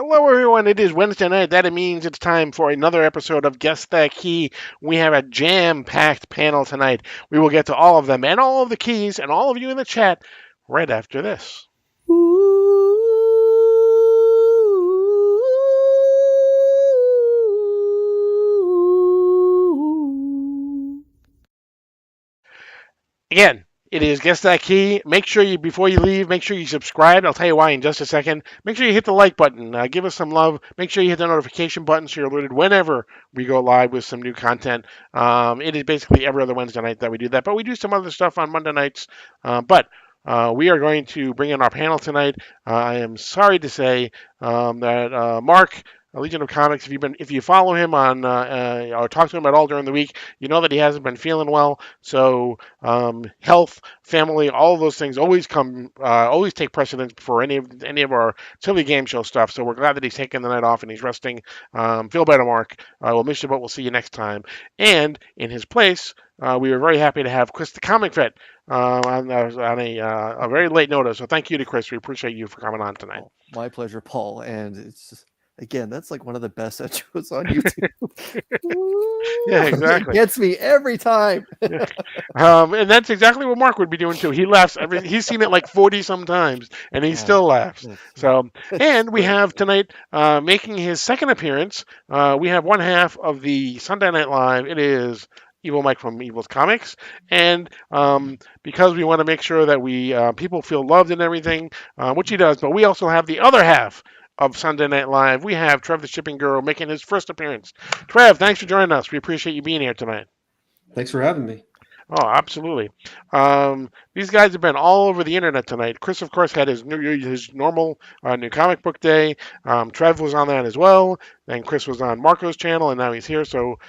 Hello, everyone. It is Wednesday night. That means it's time for another episode of Guess That Key. We have a jam-packed panel tonight. We will get to all of them and all of the keys and all of you in the chat right after this. Again, it is Guess That Key. Make sure you, before you leave, make sure you subscribe. I'll tell you why in just a second. Make sure you hit the like button. Give us some love. Make sure you hit the notification button so you're alerted whenever we go live with some new content. It is basically every other Wednesday night that we do that, but we do some other stuff on Monday nights. But we are going to bring in our panel tonight. I am sorry to say that Mark, Legion of Comics, if you follow him on or talk to him at all during the week, you know that he hasn't been feeling well. So health, family, all of those things always take precedence for any of our silly game show stuff. So we're glad that he's taking the night off and he's resting. Feel better, Mark. We'll miss you, but we'll see you next time. And in his place, we were very happy to have Chris the Comic Vet on a very late notice. So thank you to Chris. We appreciate you for coming on tonight. Oh, my pleasure, Paul. And it's just, again, that's like one of the best intros on YouTube. Yeah, exactly. It gets me every time. Yeah. And that's exactly what Mark would be doing too. He laughs he's seen it like 40 sometimes and he still laughs. So, and we have tonight making his second appearance. We have one half of the Sunday Night Live. It is Evil Mike from Evil's Comics, and because we want to make sure that we people feel loved and everything, which he does, but we also have the other half of Sunday Night Live. We have Trev the Shipping Girl making his first appearance. Trev, thanks for joining us. We appreciate you being here tonight. Thanks for having me. Oh, absolutely. These guys have been all over the internet tonight. Chris, of course, had his normal new comic book day. Trev was on that as well. Then Chris was on Marco's channel, and now he's here. So,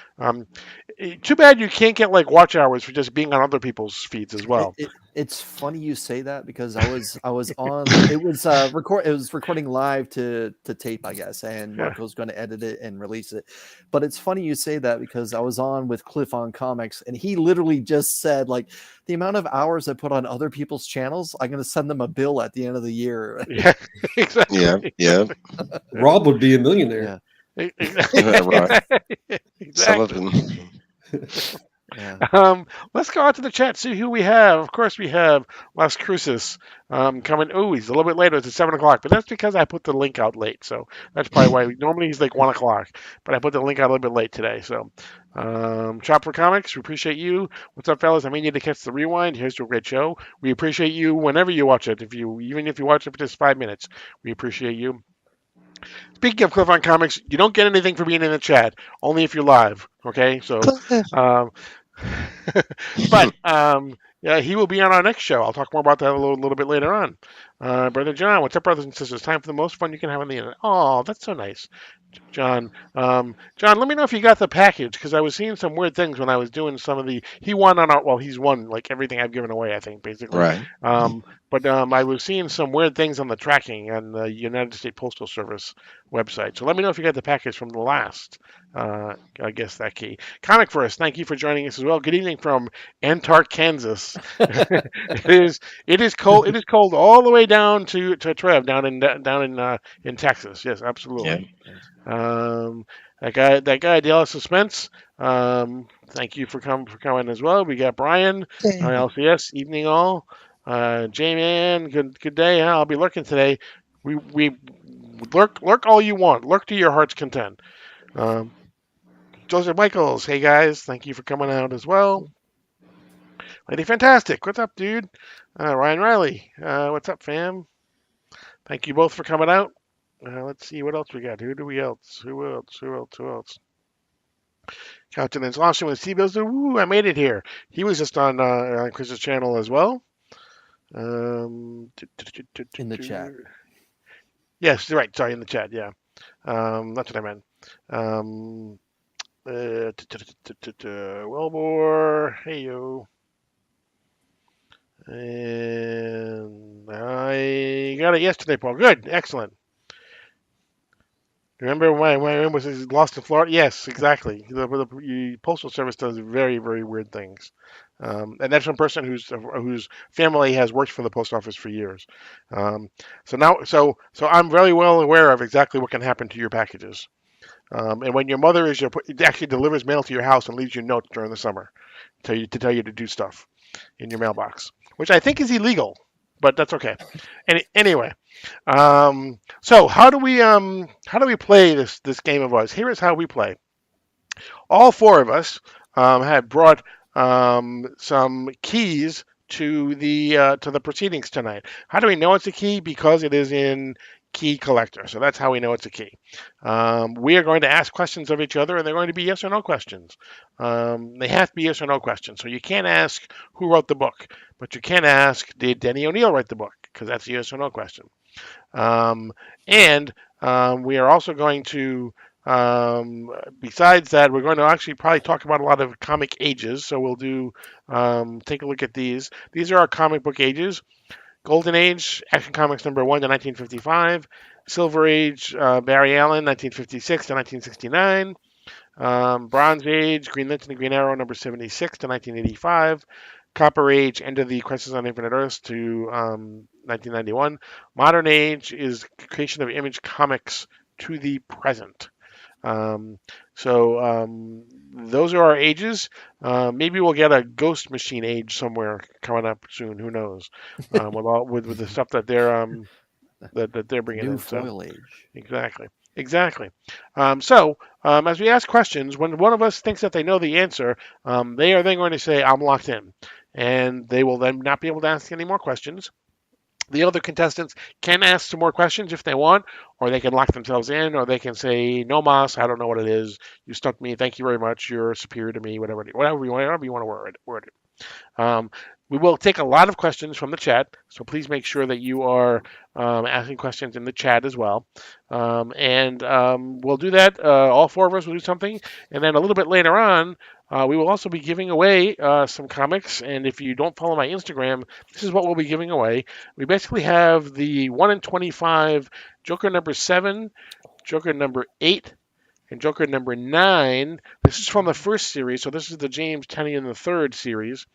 too bad you can't get like watch hours for just being on other people's feeds as well. It's funny you say that because I was on. It was recording live to tape, I guess, and Marco's going to edit it and release it. But it's funny you say that because I was on with Cliff on Comics, and he literally just said like the amount of hours I put on other people's channels, I'm going to send them a bill at the end of the year. Yeah, exactly. Yeah. Rob would be a millionaire. Yeah. Exactly. Right. Exactly. Sullivan. Yeah. Let's go out to the chat, see who we have. Of course, we have Las Cruces coming. Oh, he's a little bit later. It's at 7 o'clock, but that's because I put the link out late. So that's probably why. Normally he's like 1 o'clock, but I put the link out a little bit late today. So, Chopper Comics, we appreciate you. What's up, fellas? I may need to catch the rewind. Here's to a great show. We appreciate you whenever you watch it. Even if you watch it for just 5 minutes, we appreciate you. Speaking of Cliff on Comics, you don't get anything for being in the chat, only if you're live. Okay, so, yeah, he will be on our next show. I'll talk more about that a little bit later on. Brother John, what's up, brothers and sisters? Time for the most fun you can have on the internet. Oh, that's so nice, John. John, let me know if you got the package because I was seeing some weird things when I was doing some of the. He won on our. Well, he's won like everything I've given away. I think basically. Right. But I was seeing some weird things on the tracking on the United States Postal Service website. So let me know if you got the package from the last. I guess that key. Comic First, thank you for joining us as well. Good evening from Antark, Kansas. It is cold. It is cold all the way down to Trev down in Texas. Yes, absolutely. Yeah. That guy Dallas Suspense. Thank you for coming as well. We got Brian LCS. Evening all. J-Man, good day. I'll be lurking today. We lurk all you want. Lurk to your heart's content. Joseph Michaels, hey guys, thank you for coming out as well. Lady Fantastic, what's up, dude? Ryan Riley, what's up, fam? Thank you both for coming out. Let's see what else we got. Who else? Countenance Austin with Seabills. Woo, I made it here. He was just on Chris's channel as well. In the chat. Yes, right. Sorry, in the chat. Yeah, that's what I meant. Wellbore, hey yo, and I got it yesterday, Paul. Good, excellent. Remember when was it lost in Florida? Yes, exactly. The Postal Service does very, very weird things. And that's one person whose family has worked for the post office for years. Um, so I'm very well aware of exactly what can happen to your packages. And when your mother it actually delivers mail to your house and leaves you notes during the summer, tell you to do stuff in your mailbox, which I think is illegal, but that's okay. Anyway, so how do we play this game of ours? Here is how we play. All four of us have brought some keys to the proceedings tonight. How do we know it's a key? Because it is in key collector. So that's how we know it's a key. We are going to ask questions of each other, and they're going to be yes or no questions. They have to be yes or no questions. So you can't ask who wrote the book, but you can ask, did Denny O'Neil write the book? Because that's a yes or no question. Um, and we are also going to, besides that, we're going to actually probably talk about a lot of comic ages. So we'll take a look at these. These are our comic book ages. Golden Age, Action Comics #1 to 1955. Silver Age, Barry Allen, 1956 to 1969. Bronze Age, Green Lantern and Green Arrow, number 76 to 1985. Copper Age, End of the Crisis on Infinite Earths to 1991. Modern Age is creation of Image Comics to the present. So those are our ages. Maybe we'll get a Ghost Machine age somewhere coming up soon. Who knows? With the stuff that they're bringing New in. foil age. Exactly. As we ask questions, when one of us thinks that they know the answer, they are then going to say, "I'm locked in," and they will then not be able to ask any more questions. The other contestants can ask some more questions if they want, or they can lock themselves in, or they can say, "No, Mas, I don't know what it is. You stumped me. Thank you very much. You're superior to me. Whatever you want to word it." Um, we will take a lot of questions from the chat, so please make sure that you are asking questions in the chat as well. And we'll do that. All four of us will do something, and then a little bit later on, we will also be giving away some comics. And if you don't follow my Instagram, this is what we'll be giving away. We basically have the 1 in 25 Joker #7, Joker #8, and Joker #9. This is from the first series, so this is the James Tynion III series.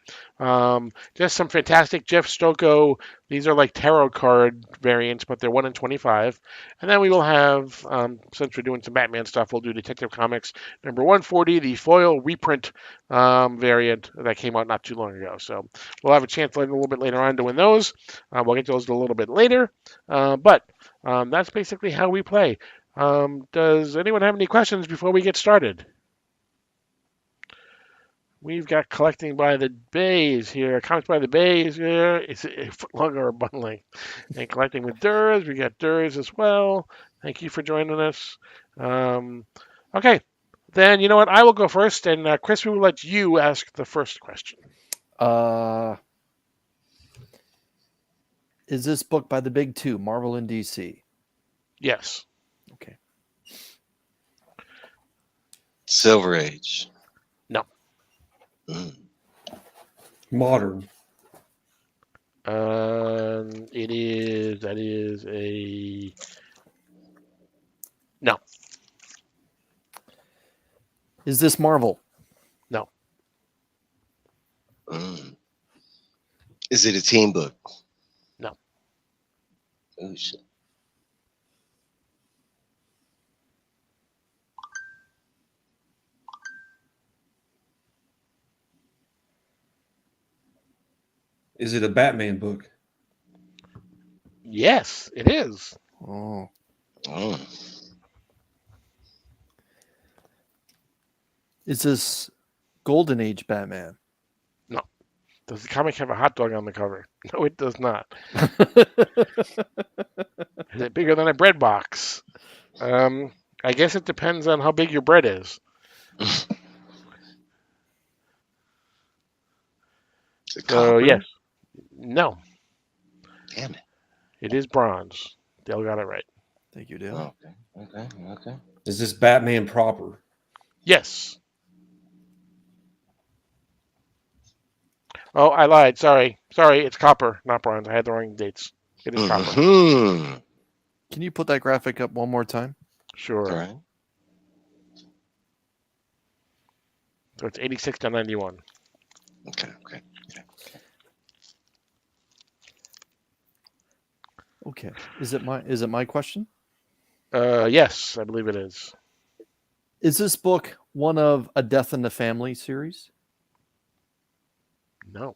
Just some fantastic Jeff Stocco. These are like tarot card variants, but they're 1 in 25. And then we will have, since we're doing some Batman stuff, we'll do Detective Comics #140, the foil reprint variant that came out not too long ago. So we'll have a chance a little bit later on to win those. We'll get to those a little bit later. But that's basically how we play. Does anyone have any questions before we get started? We've got collecting by the bays here. Comics by the bays here. It's a foot longer or bundling. And collecting with Durs. We got Durs as well. Thank you for joining us. Okay. Then you know what? I will go first, and Chris, we will let you ask the first question. Is this book by the big two, Marvel and DC? Yes. Okay. Silver Age. No. Modern. That is a no. Is this Marvel? No. Is it a team book? No. Oh shit. Is it a Batman book? Yes, it is. Oh. Is this Golden Age Batman? No. Does the comic have a hot dog on the cover? No, it does not. Is it bigger than a bread box? I guess it depends on how big your bread is. So yes. No. Damn it. It is bronze. Dale got it right. Thank you, Dale. Okay. Is this Batman proper? Yes. Oh, I lied. Sorry. It's copper, not bronze. I had the wrong dates. It is copper. Can you put that graphic up one more time? Sure. All right. So it's 86 to 91. Okay. Okay. Is it my question? Yes, I believe it is. Is this book one of A Death in the Family series? No.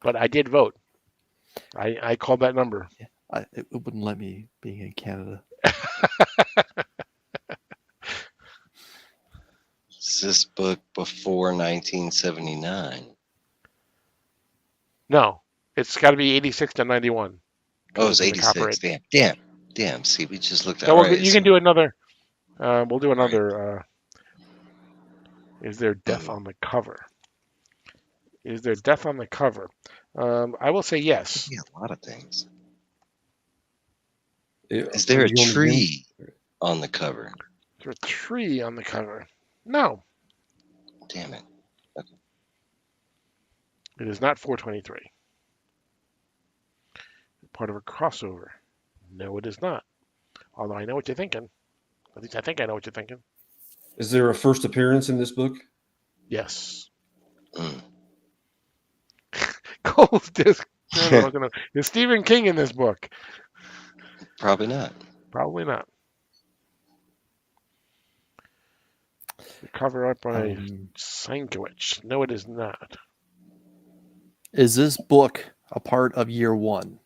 But I did vote. I called that number. It wouldn't let me being in Canada. Is this book before 1979? No. It's got to be 86 to 91. Oh, it's Because of the 86. copyright. Damn. See, we just looked at So right. you can do another. We'll do Right. another. Is there death on the cover? Is there death on the cover? I will say yes. Yeah, a lot of things. Is Is there a tree on the cover? Is there a tree on the cover? No. Damn it. It is not 423. Part of a crossover. No, it is not. Although I know what you're thinking. At least I think I know what you're thinking. Is there a first appearance in this book? Yes. Mm. Cole's disc. Is Stephen King in this book? Probably not. Probably not. The cover up by Sienkiewicz. No, it is not. Is this book a part of year one?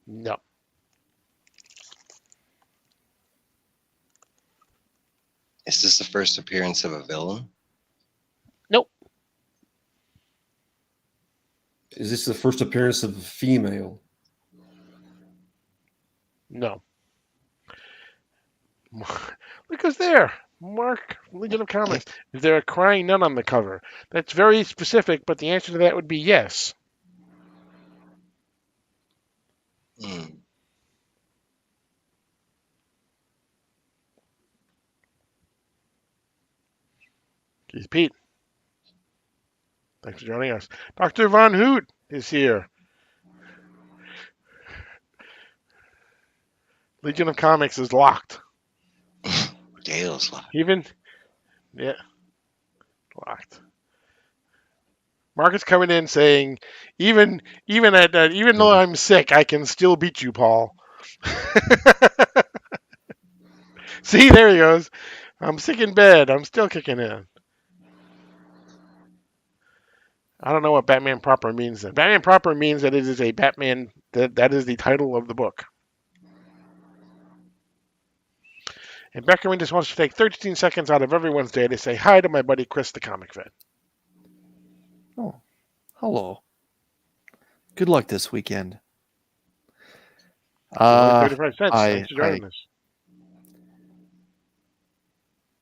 No. Is this the first appearance of a villain? Nope. Is this the first appearance of a female? No. Look who's there. Mark, Legion of Comics. Is there a crying nun on the cover? That's very specific, but the answer to that would be yes. Mm. Keith Pete. Thanks for joining us. Dr. Von Hoot is here. Legion of Comics is locked. Dale's locked. Yeah, locked. Mark is coming in saying, even though I'm sick, I can still beat you, Paul. See, there he goes. I'm sick in bed. I'm still kicking in. I don't know what Batman proper means. Then. Batman proper means that it is a Batman. That is the title of the book. And Beckerman just wants to take 13 seconds out of every Wednesday to say hi to my buddy Chris, the Comic Vet. Oh, hello. Good luck this weekend. 35 cents. Thanks for joining us.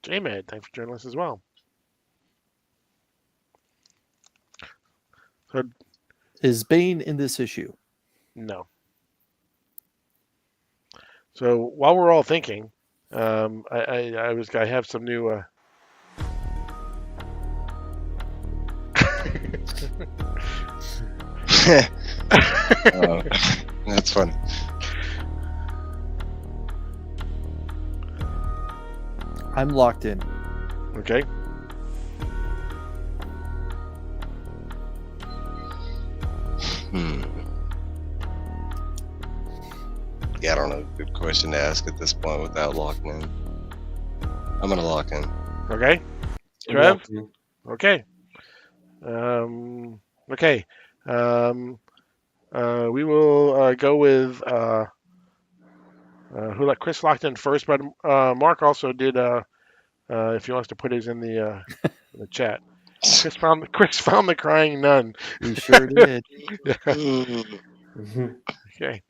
J-Med, thanks for joining us as well. So, is Bane in this issue? No. So while we're all thinking, I have some new. That's funny. I'm locked in. Okay. Yeah, I don't know. Good question to ask at this point without locking in. I'm gonna lock in. Okay. Trev? Okay. Okay. We will go with who let Chris locked in first, but Mark also did. If he wants to put his in the chat, Chris found the crying nun. He sure did. Okay.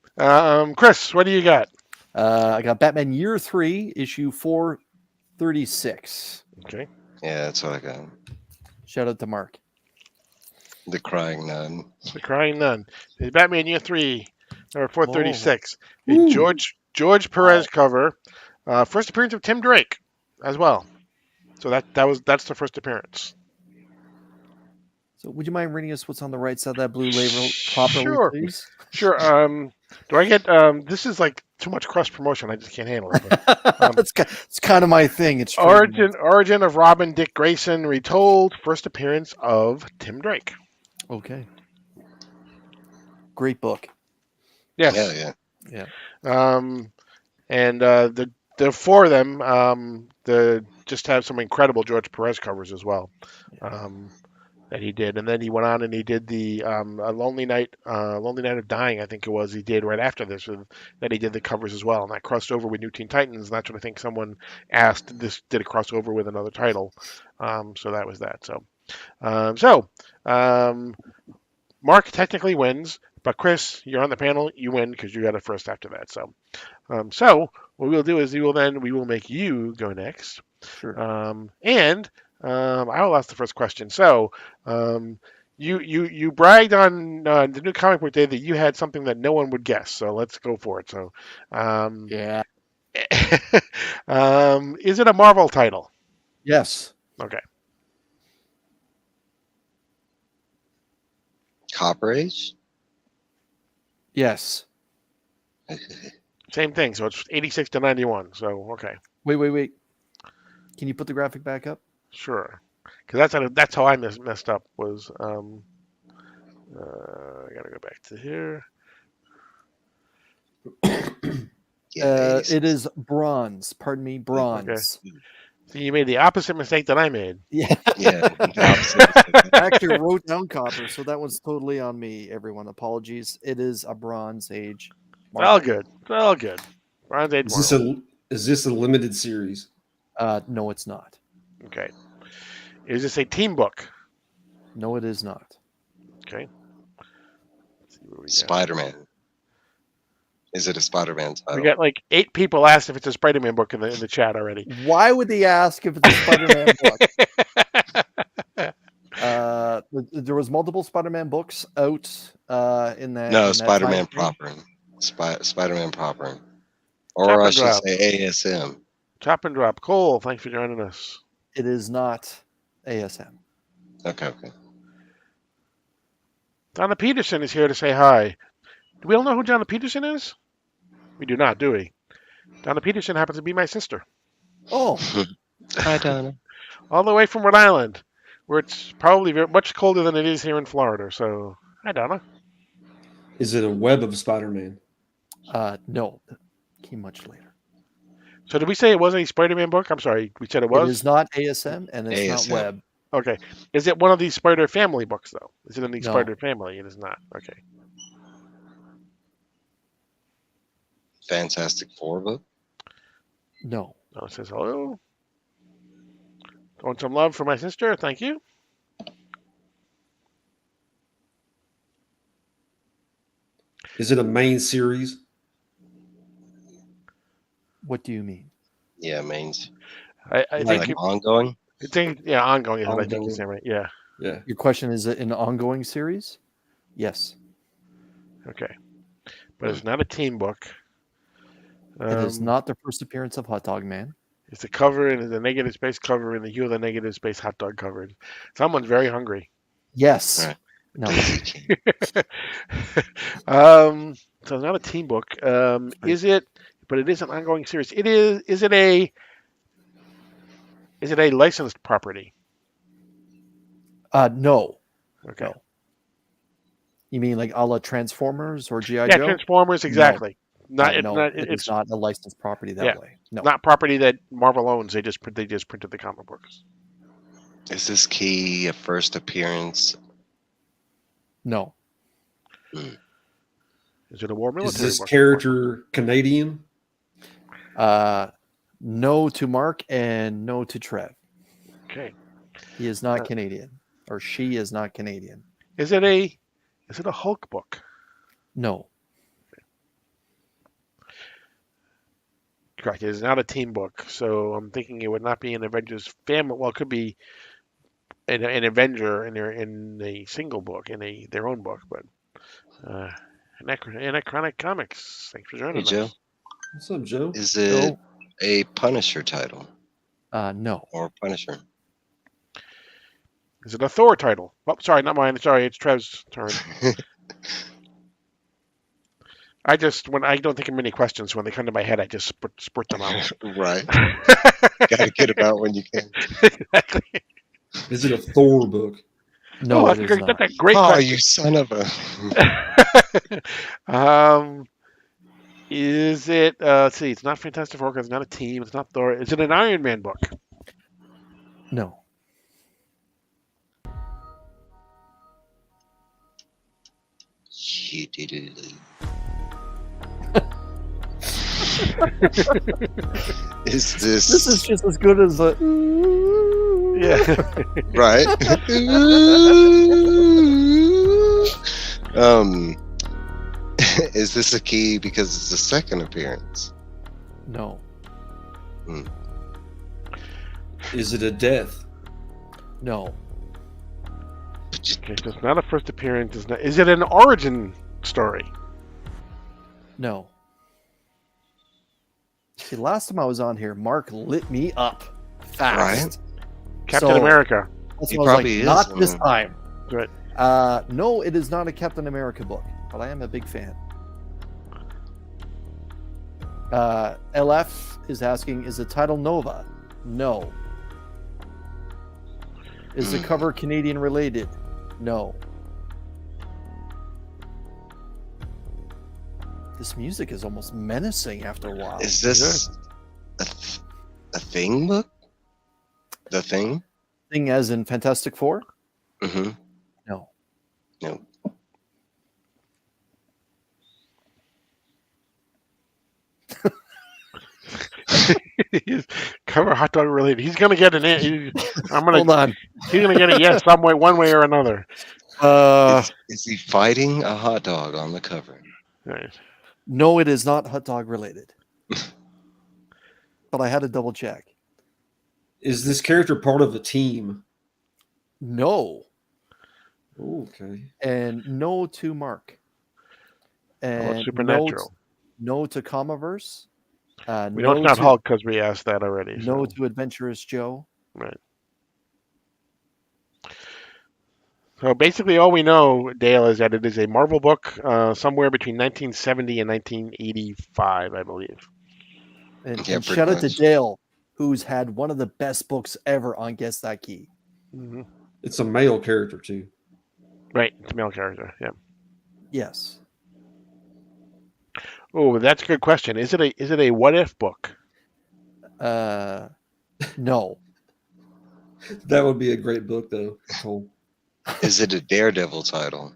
Chris, what do you got? I got Batman Year 3, issue 436. Okay. Yeah, that's what I got. Shout out to Mark. The Crying Nun. The Crying Nun. The Batman Year 3, number 436. Oh. A George Perez cover. First appearance of Tim Drake as well. So that's the first appearance. So would you mind reading us what's on the right side of that blue label properly, please? Sure. Do I get this is like too much cross promotion. I just can't handle it. But, it's kind of my thing. It's trademarked. Origin of Robin Dick Grayson retold. First appearance of Tim Drake. Okay. Great book. Yes. Yeah. And the four of them, just have some incredible George Perez covers as well, that he did. And then he went on and he did the A Lonely Night of Dying, I think it was. He did right after this, that he did the covers as well, and that crossed over with New Teen Titans. And that's what I think someone asked. This did a crossover with another title, so that was that. So Mark technically wins, but Chris, you're on the panel. You win because you got it first after that. So what we'll do is we will make you go next. Sure. And I will ask the first question. So you bragged on the new comic book day that you had something that no one would guess. So let's go for it. So Yeah. is it a Marvel title? Yes. Okay. Copper Age? Yes. Same thing. So it's 86 to 91. So okay. Wait. Can you put the graphic back up? Sure. Because that's how I messed up. Was I gotta go back to here. It is bronze. Pardon me, bronze. Okay. So you made the opposite mistake that I made. Yeah. Yeah. I actually wrote down copper, so that one's totally on me, everyone. Apologies. It is a Bronze Age. All good. Bronze Age. Is this a limited series? No, it's not. Okay. Is this a team book? No, it is not. Okay. Let's see where we got. Spider-Man. Is it a Spider-Man title? We got like 8 people asked if it's a Spider-Man book in the chat already. Why would they ask if it's a Spider-Man book? There was multiple Spider-Man books out in that. No, in that Spider-Man time frame. proper. Spider-Man proper. Chop Or I and should drop. say ASM. Chop and drop. Cole, thanks for joining us. It is not ASM. Okay. Donna Peterson is here to say hi. Do we all know who Donna Peterson is? We do not, do we? Donna Peterson happens to be my sister. Oh, Hi, Donna. All the way from Rhode Island, where it's probably much colder than it is here in Florida. So, hi, Donna. Is it a Web of Spider-Man? no. Came much later. So did we say it wasn't a Spider-Man book? I'm sorry, we said it was? It is not ASM, and it's ASM. not Web. Okay. Is it one of these Spider Family books, though? Is it in the No. Spider Family? It is not. Okay. Fantastic Four book? No. Oh, it says hello. Want some love for my sister? Thank you. Is it a main series? What do you mean? Yeah, mains. I Like think ongoing? ongoing is what I think you're Ongoing. saying, right? Yeah. Yeah. Your question is it an ongoing series? Yes. Okay. But it's not a team book. It is not the first appearance of Hot Dog Man. It's the cover and the negative space cover and the hue of the negative space hot dog covered. Someone's very hungry. Yes. All right. No. So it's not a team book. Is it? But it is an ongoing series. It is. Is it a licensed property? No. Okay. No. You mean like a la Transformers or G.I. Yeah, Joe? Transformers. Exactly. No, It's it's not a licensed property that Yeah. way. No. not property that Marvel owns. They just printed the comic books. Is this key a first appearance? No. Is it a war Is military this book? character Canadian? No to Mark and no to Trev. Okay. He is not Canadian, or she is not Canadian. Is it a Hulk book? No. Correct. It is not a team book, so I'm thinking it would not be an Avengers family. Well, it could be an Avenger in a single book, in their own book, but Anachronic Comics. Thanks for joining Hey, Joe. us. What's up, Joe? Is it a Punisher title? No. Or Punisher? Is it a Thor title? Oh, sorry, not mine. Sorry, it's Trev's turn. I don't think of many questions when they come to my head. I just spurt them out. Right. Gotta get them out when you can. Exactly. Is it a Thor book? No, that's it a is great, not. that's a great Oh, question. you son of a. Is it? Let's see. It's not Fantastic Four. 'Cause it's not a team. It's not Thor. Is it an Iron Man book? No. Is this This is just as good as the. Yeah. right? Is this a key because it's a second appearance? No. Is it a death? No. Okay, so it's not a first appearance. It's not, is it an origin story? No. See, last time I was on here, Mark lit me up fast. Right? Captain So- America. That's He why I was probably like, is not this one. time. Right. No, it is not a Captain America book, but I am a big fan. LF is asking, is the title Nova? No. Is the cover Canadian related? No. This music is almost menacing after a while. Is this a thing book? The Thing? Thing as in Fantastic Four? Mm-hmm. No. No. He's cover hot dog related. He's gonna get an. Hold on. He's gonna get a yes some way, one way or another. Is he fighting a hot dog on the cover? Right. No, it is not hot dog related. But I had to double check. Is this character part of a team? No. Okay. And no to Mark. And Supernatural. No to Comiverse. We know it's not Hulk because we asked that already. No So. to Adventurous Joe. Right. So basically, all we know, Dale, is that it is a Marvel book somewhere between 1970 and 1985, I believe. And, Yeah, and pretty shout out to much. Dale, who's had one of the best books ever on Guess That Key. Mm-hmm. It's a male character too. Right, it's a male character. Yeah. Yes. Oh, that's a good question. Is it a what if book? No. That would be a great book though. Cole. Is it a Daredevil title?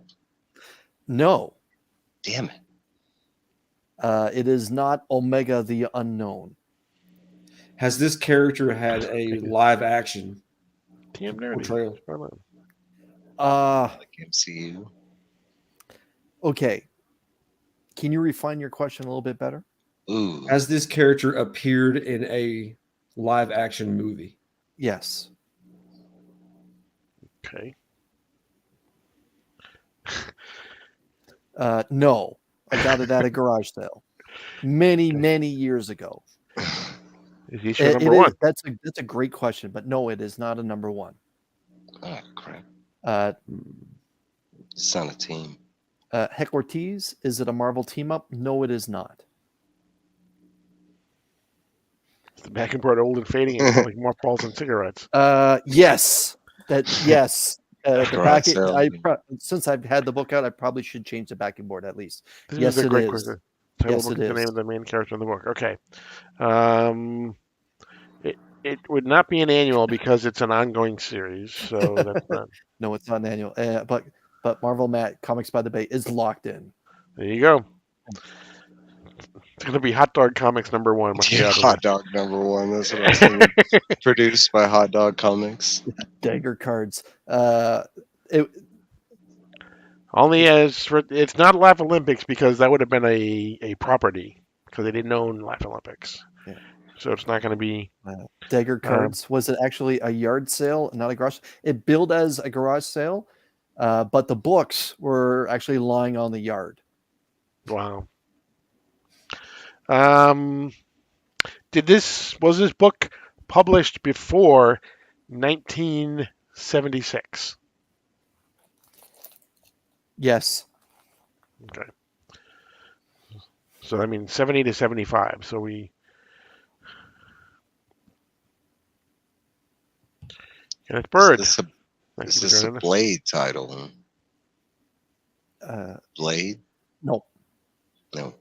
No. Damn it. It is not Omega the Unknown. Has this character had a live action TM Nerdy. portrayal? Like MCU? Okay. Can you refine your question a little bit better? Ooh. Has this character appeared in a live action movie? Yes. Okay. No. I got it at a garage sale many years ago. Is he sure number one? That's a great question, but no, it is not a number one. Oh, crap. It's not a team. Heck Ortiz, is it a Marvel team up? No, it is not. It's the back and forth old and fading and like more balls and cigarettes. Yes. Yes. The Garage back, sale. since I've had the book out, I probably should change the backing board at least. This Yes, is a it great is. question. Title Yes, book it is the name is. of the main character in the book. Okay. It would not be an annual because it's an ongoing series, so that's not. No, it's not an annual. But Marvel Matt Comics by the Bay is locked in. There you go. It's gonna be Hot Dog Comics number one. Must be Yeah, out of Hot Dog number one. That's what I was thinking. Produced by Hot Dog Comics. Dagger cards. Only as for it's not Laugh Olympics because that would have been a property because they didn't own Laugh Olympics. Yeah. So it's not going to be. Dagger cards. Was it actually a yard sale, not a garage? It billed as a garage sale, but the books were actually lying on the yard. Wow. Was this book published before 1976? Yes. Okay. So I mean 70 to 75. So we Kenneth Bird. Is Thank this you for a joining us. Blade title? Blade? No. No.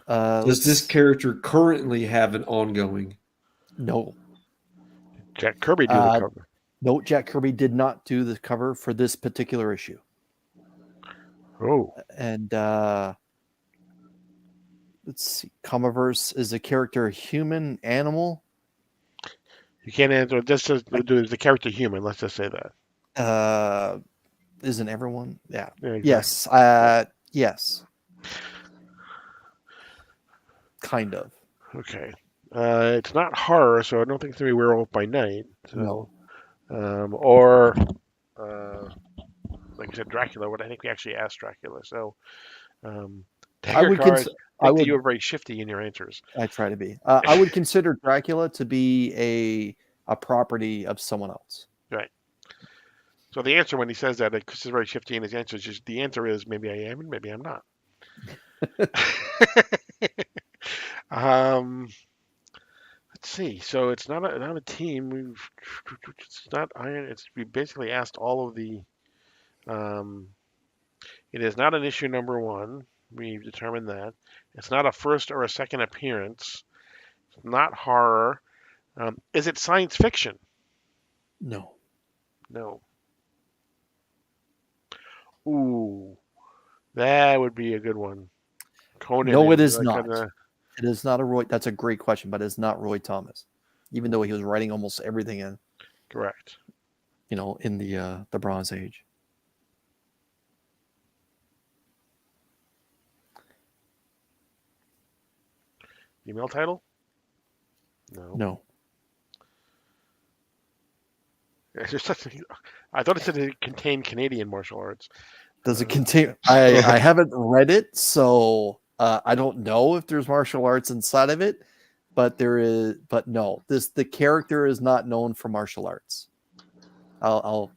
Does this character currently have an ongoing? No. Jack Kirby do the cover. No, Jack Kirby did not do the cover for this particular issue. Oh, And let's see. Comiverse is a character human, animal? you can't answer. This is the character human. Let's just say that. Isn't everyone? Yeah. Yeah, exactly. Yes. Yes. Kind of. Okay. It's not horror, so I don't think it's gonna be Werewolf by Night. So, No. or like I said, Dracula. What I think we actually asked Dracula. So, I would card. I would. You were very shifty in your answers. I try to be. I would consider Dracula to be a property of someone else. Right. So the answer when he says that, Chris is very shifty in his answers. Just the answer is maybe I am and maybe I'm not. Let's see. So it's not a team. It's not Iron. We basically asked all of the. It is not an issue number 1. We've determined that. It's not a first or a second appearance. It's not horror. Is it science fiction? No. No. Ooh, that would be a good one. Conan. No, it is like not. It is not a Roy. That's a great question, but it's not Roy Thomas, even though he was writing almost everything in. Correct. In the Bronze Age. Email title? No. No. It's just I thought it said it contained Canadian martial arts. Does it contain? I haven't read it, so I don't know if there's martial arts inside of it. But there is. But no, the character is not known for martial arts. I'll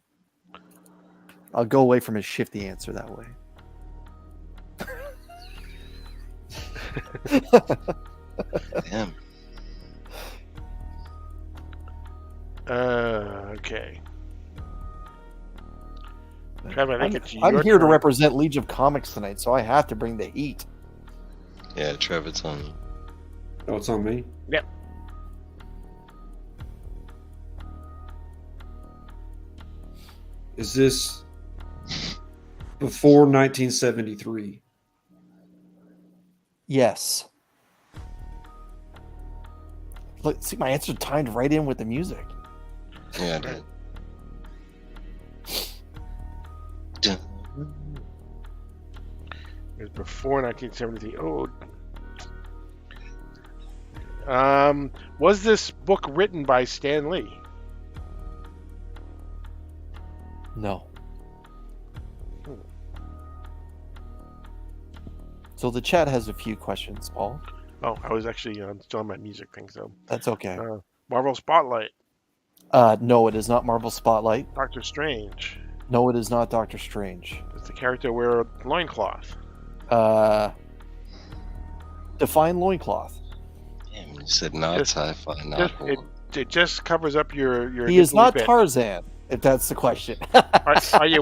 go away from his shifty answer that way. Damn. Okay. Trev, I think it's I'm your here to turn. represent Legion of Comics tonight, so I have to bring the heat. Yeah, Trev, it's on. Oh, it's on me. Yep. Is this before 1973? Yes. Look, see, my answer timed right in with the music. Yeah, I did. Dun. It was before 1973. Was this book written by Stan Lee? No. So the chat has a few questions, Paul. Oh, I was actually still on my music thing, so. That's okay. Marvel Spotlight. No, it is not Marvel Spotlight. Doctor Strange. No, it is not Doctor Strange. Does the character wear a loincloth? Define loincloth. Damn, you said not Just- sci-fi, not horror. It just covers up your. He is nipply not bit. Tarzan, if that's the question. Are you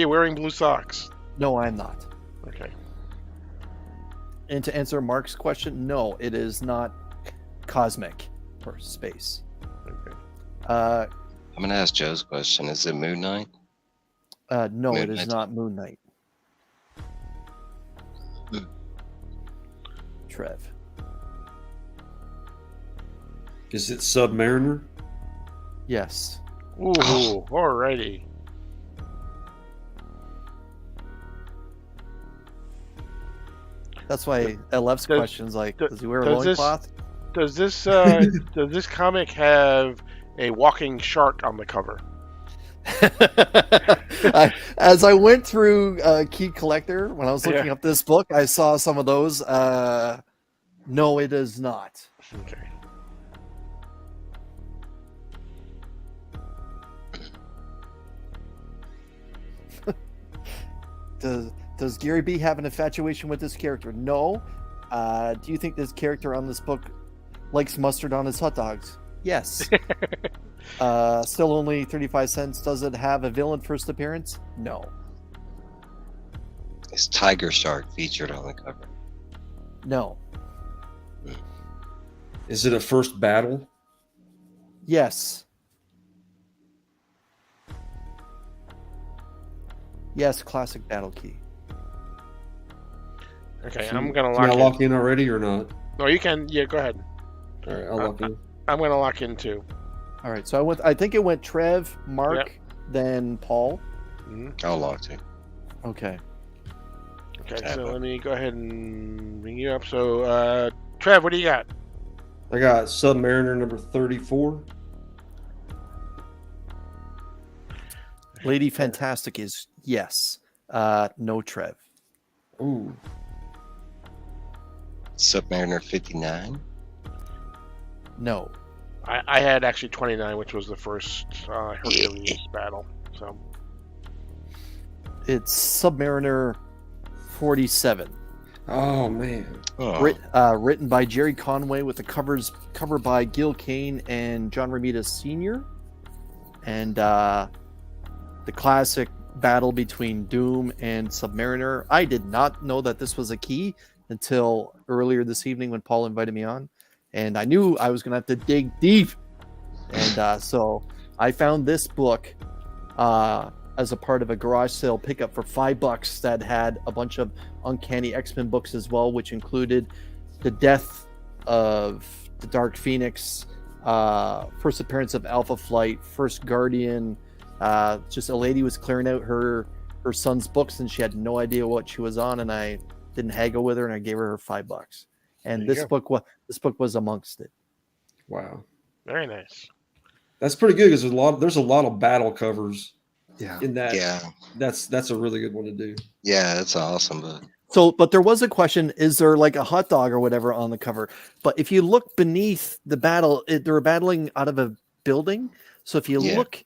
wearing blue socks? No, I'm not. Okay. And to answer Mark's question, no, it is not cosmic or space. Okay. I'm gonna ask Joe's question. Is it Moon Knight? No, Moon it is Knight. not Moon Knight. Hmm. Trev. Is it Submariner? Yes. Ooh, alrighty. That's why LF's Does- question's like, does- does he wear a does this- loincloth? Does this comic have a walking shark on the cover? As I went through Key Collector, when I was looking Yeah. up this book, I saw some of those. No, it is not. Okay. Does Gary B have an infatuation with this character? No. Do you think this character on this book likes mustard on his hot dogs? Yes. Still only 35 cents. Does it have a villain first appearance? No. Is Tiger Shark featured on the cover? No. Is it a first battle? Yes. Yes, classic battle key. Okay, So I'm gonna can I lock lock in. in already or not? No, you can. Yeah, go ahead. All right, I'll lock in. I'm gonna lock in too. All right, so I think it went Trev, Mark, then Paul. I'll lock too. Okay. Okay, Tab so up. let me go ahead and bring you up. So, Trev, what do you got? I got Submariner number 34. Lady Fantastic is yes. No Trev. Ooh, Submariner 59. No. I had actually 29, which was the first Hercules battle. So, It's Submariner 47. oh man. Oh, Written by Jerry Conway with the cover by Gil Kane and John Romita Sr. And the classic battle between Doom and Submariner. I did not know that this was a key until earlier this evening when Paul invited me on. And I knew I was going to have to dig deep. And so I found this book as a part of a garage sale pickup for $5 that had a bunch of Uncanny X-Men books as well, which included The Death of the Dark Phoenix, first appearance of Alpha Flight, First Guardian. Just a lady was clearing out her son's books and she had no idea what she was on, and I didn't haggle with her and I gave her $5. And There you this go. book was amongst it. Wow. very nice. That's pretty good because there's a lot of battle covers Yeah. in that. yeah. That's a really good one to do. Yeah, that's awesome. But So, but there was a question: is there like a hot dog or whatever on the cover? But if you look beneath the battle, they were battling out of a building. So if you Yeah. look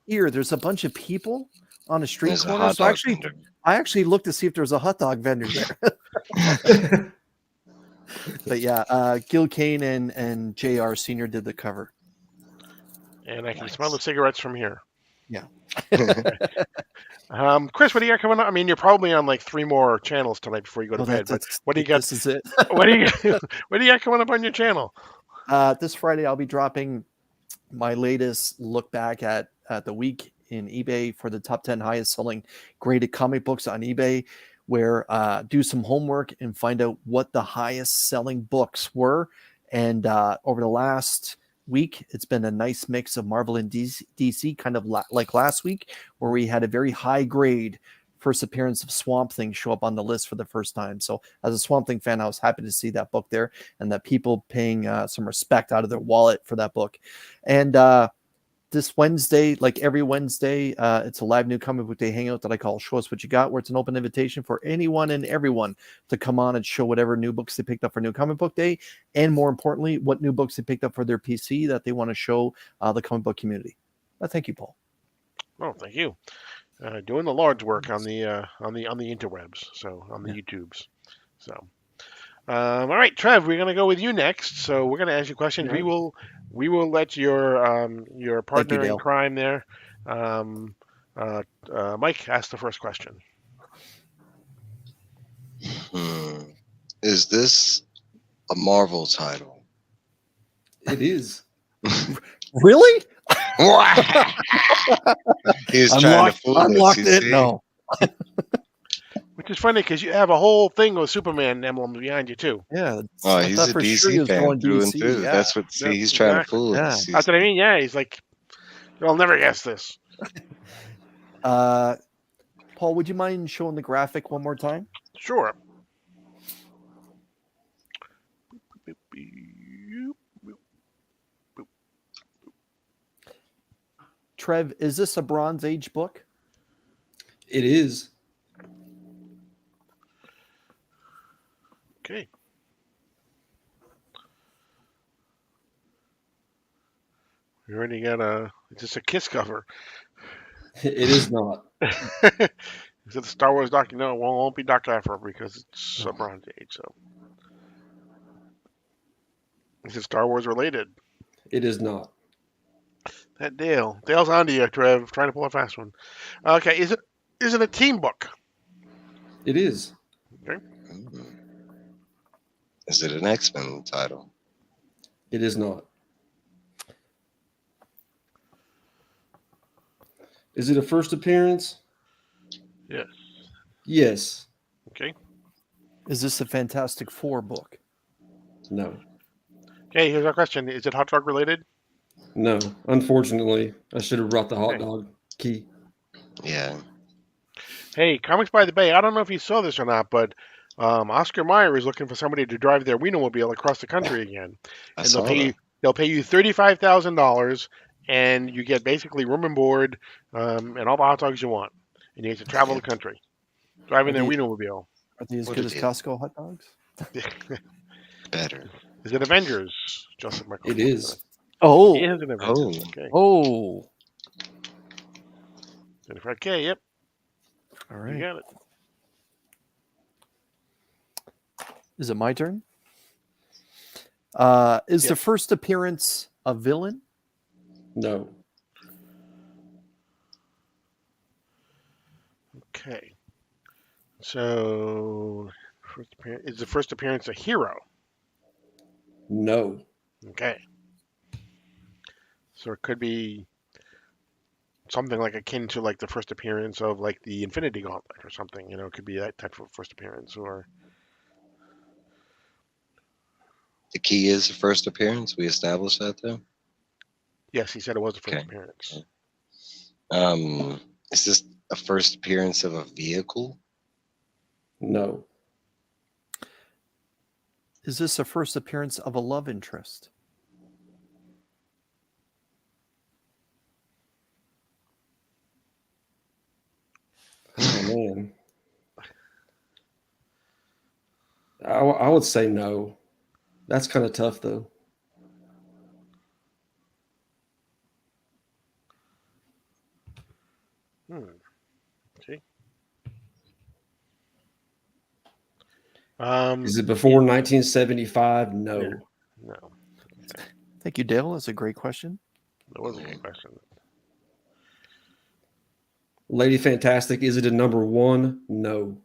here, there's a bunch of people on a street there's a corner. hot So dog actually, vendor. I actually looked to see if there was a hot dog vendor there. But yeah, Gil Kane and Jr. Senior did the cover. And I can Nice. smell the cigarettes from here. Yeah. Chris, what do you got coming up? I mean, you're probably on like 3 more channels tonight before you go to bed. But what do you got? This is it. What do you what do you got coming up on your channel? This Friday, I'll be dropping my latest look back at the week in eBay for the top 10 highest selling graded comic books on eBay, where do some homework and find out what the highest selling books were. And over the last week, it's been a nice mix of Marvel and DC, kind of like last week, where we had a very high grade first appearance of Swamp Thing show up on the list for the first time. So as a Swamp Thing fan, I was happy to see that book there and that people paying some respect out of their wallet for that book. And this Wednesday, like every Wednesday, it's a live new comic book day hangout that I call Show Us What You Got, where it's an open invitation for anyone and everyone to come on and show whatever new books they picked up for new comic book day, and more importantly, what new books they picked up for their PC that they want to show the comic book community. Thank you, Paul. Oh, thank you. Doing the Lord's work on the interwebs, so on the YouTubes. So, all right, Trev, we're gonna go with you next. So we're gonna ask you questions. Yeah. We will let your partner in Dale. crime there, Mike, ask the first question. Is this a Marvel title? It is. Really? He's I'm trying locked, to fool I'm us. locked You in. see? No. Which is funny because you have a whole thing with Superman emblems behind you too. Yeah. Oh, I he's thought a for DC sure he was fan going through and DC, through. yeah. That's what. Yep, See, he's trying to exactly. fool Yeah. us. That's what I mean. Yeah, he's like, you'll never guess this. Paul, would you mind showing the graphic one more time? Sure. Trev, is this a Bronze Age book? It is. Okay. We already got is this a Kiss cover? It is not. Is it the Star Wars Doc? No, it won't be Doc Afro because it's a Bronze Age. So, is it Star Wars related? It is not. That Dale. Dale's on to you, Trev. Trying to pull a fast one. Okay, is it a team book? It is. Okay. Is it an X-Men title? It is not. Is it a first appearance? Yes. Yes. Okay. Is this a Fantastic Four book? No. Okay, here's our question. Is it hot dog related? No. Unfortunately, I should have brought the hot Okay. dog key. Yeah. Hey, Comics by the Bay. I don't know if you saw this or not, but Oscar Mayer is looking for somebody to drive their Wienermobile across the country again, I and saw that. they'll pay you $35,000, and you get basically room and board, and all the hot dogs you want, and you get to travel the country driving their Are they- Wienermobile. Are they as What good a as deal. Costco hot dogs? Better. Is it Avengers? Joseph Michael. It is. Oh, It is an Avengers. Oh. Okay. oh, 35K. Yep. all You right. got it. Is it my turn? Is the Yes. first appearance a villain? No. Okay. So, is the first appearance a hero? No. Okay. So it could be something like akin to like the first appearance of like the Infinity Gauntlet or something. It could be that type of first appearance. Or The key is the first appearance. We established that though. yes, he said it was the first Okay. appearance. Is this a first appearance of a vehicle? No. Is this a first appearance of a love interest? Oh man. I would say no. That's kind of tough though. Okay. Is it before 1975? No. Yeah. No, Thank you, Dale. That's a great question. that wasn't a good question. Lady Fantastic, is it a number one? No.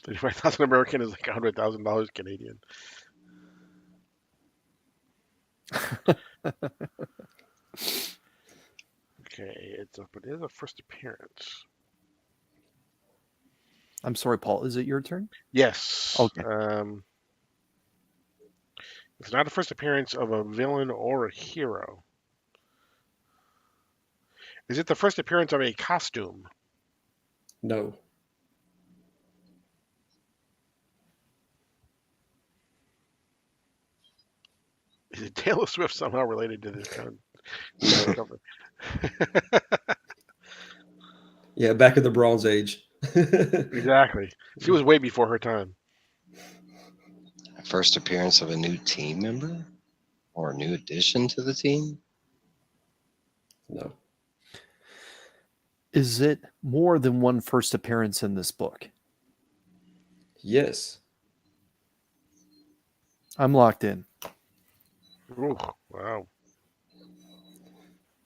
35,000 American is like $100,000 Canadian. Okay, but it is a first appearance. I'm sorry, Paul. Is it your turn? Yes. Okay. It's not a first appearance of a villain or a hero. Is it the first appearance of a costume? No. Is it Taylor Swift somehow related to this kind of company? Yeah, back in the Bronze Age. Exactly. She was way before her time. First appearance of a new team member or a new addition to the team? No. Is it more than one first appearance in this book? Yes. I'm locked in. Ooh, wow.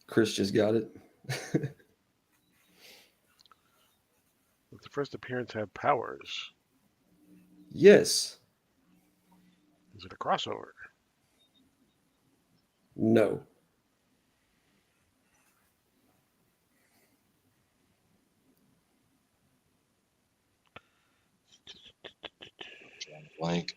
Chris just got it. Does the first appearance have powers? Yes. Is it a crossover? No. Blank.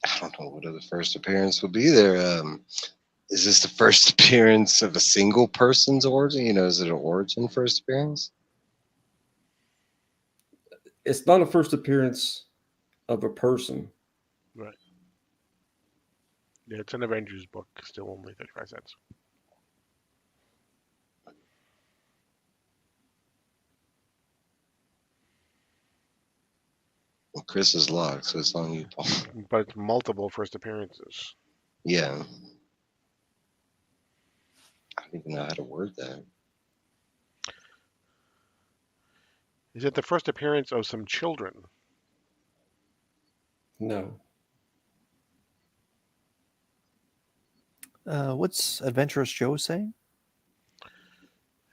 I don't know what other first appearance would be there. Is this the first appearance of a single person's origin? Is it an origin first appearance? It's not a first appearance of a person. Right. Yeah, it's an Avengers book. Still only 35 cents. Well, Chris is locked, so it's on you, Paul. But it's multiple first appearances. Yeah. I don't even know how to word that. Is it the first appearance of some children? No. What's Adventurous Joe saying?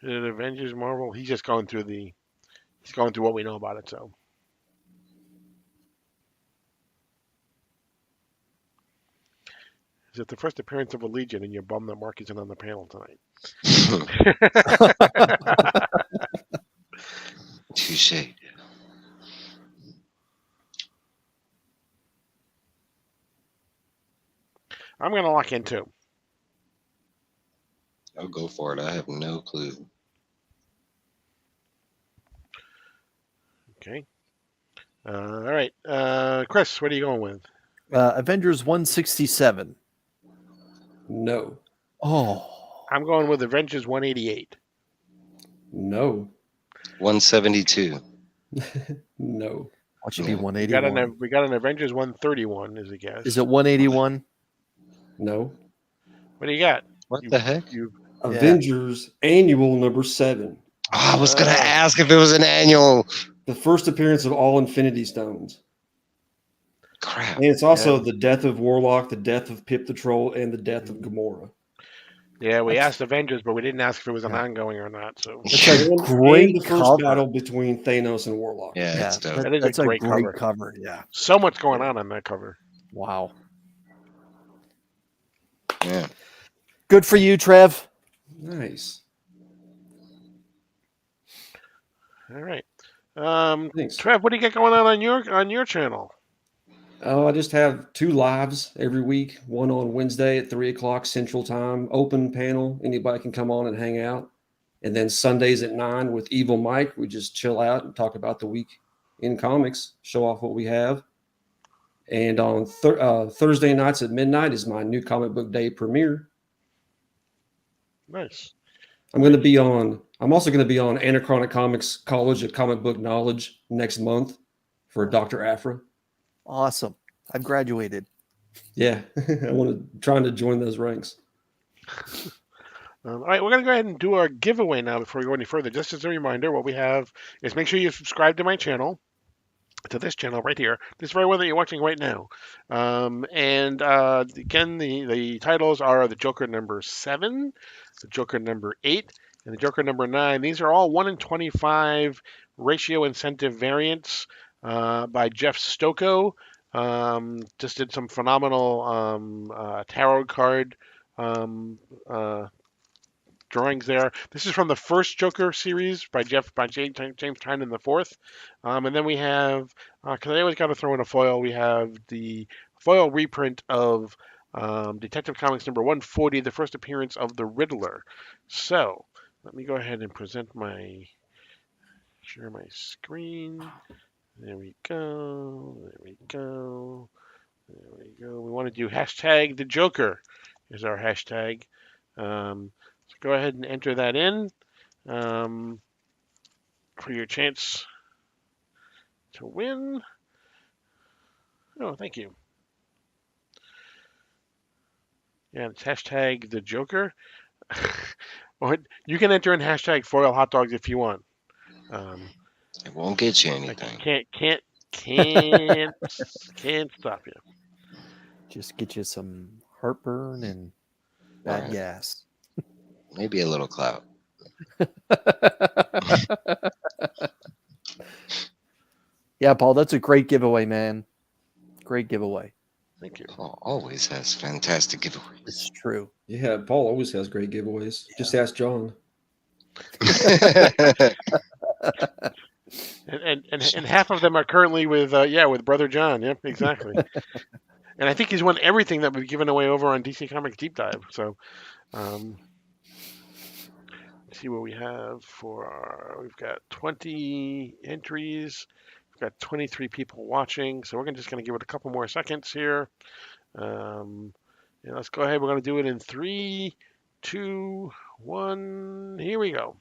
Is it Avengers, Marvel? He's just going through what we know about it. So is it the first appearance of a Legion, and you're bummed that Mark isn't on the panel tonight? Touche. I'm going to lock in too. I'll go for it. I have no clue. Okay. All right. Chris, what are you going with? Avengers 167. No. Oh, I'm going with Avengers 188. No. 172. No. what should be Yeah. We got 181? an Avengers 131 as a guess. Is it 181? No. What do you got? What the heck? You Avengers Annual number 7. Oh, I was going to Ah. ask if it was an annual. The first appearance of all Infinity Stones. Crap. And it's also Yeah. the death of Warlock, the death of Pip the Troll, and the death of Gamora. Yeah, we That's- asked Avengers, but we didn't ask if it was an Yeah. ongoing or not. So That's a And great the first cover. battle between Thanos and Warlock. Yeah, Yeah, it's dope. That is a that's a great great cover. cover. Yeah. so much going on that cover. Wow. Yeah. Good for you, Trev. Nice. All right. Thanks. Trev, what do you got going on your channel? Oh, I just have 2 lives every week. One on Wednesday at 3 o'clock Central Time, open panel. Anybody can come on and hang out. And then Sundays at 9 with Evil Mike. We just chill out and talk about the week in comics, show off what we have. And on Thursday nights at midnight is my new comic book day premiere. Nice. I'm also going to be on Anachronic Comics College of Comic Book Knowledge next month for Dr. Afra. Awesome. I've graduated. Yeah, trying to join those ranks. All right, we're going to go ahead and do our giveaway now before we go any further. Just as a reminder, what we have is make sure you subscribe to my channel, to this channel right here, this very one that you're watching right now. And again, the titles are the Joker number 7, the Joker number 8, and the Joker number 9. These are all 1 in 25 ratio incentive variants by Jeff Stocco. Just did some phenomenal tarot card drawings there. This is from the first Joker series by James Tynion the fourth, and then we have because I always got to throw in a foil. We have the foil reprint of Detective Comics number 140, the first appearance of the Riddler. So let me go ahead and share my screen. There we go. There we go. There we go. We want to do hashtag the Joker is our hashtag. So go ahead and enter that in for your chance to win. Oh, thank you. Yeah, it's hashtag the Joker. Or you can enter in hashtag foil hot dogs if you want. It won't get you I anything. can't stop you. Just get you some heartburn and bad Right. gas. Maybe a little clout. Yeah, Paul, that's a great giveaway, man. Great giveaway. Thank you. Paul always has fantastic It's giveaways. true. Yeah, Paul always has great giveaways. Just ask John. And half of them are currently with Brother John. Yep, exactly. And I think he's won everything that we've given away over on DC Comics Deep Dive. So, let's see what we have we've got 20 entries. We've got 23 people watching. So we're just going to give it a couple more seconds here. And let's go ahead. We're going to do it in 3, 2, 1. Here we go.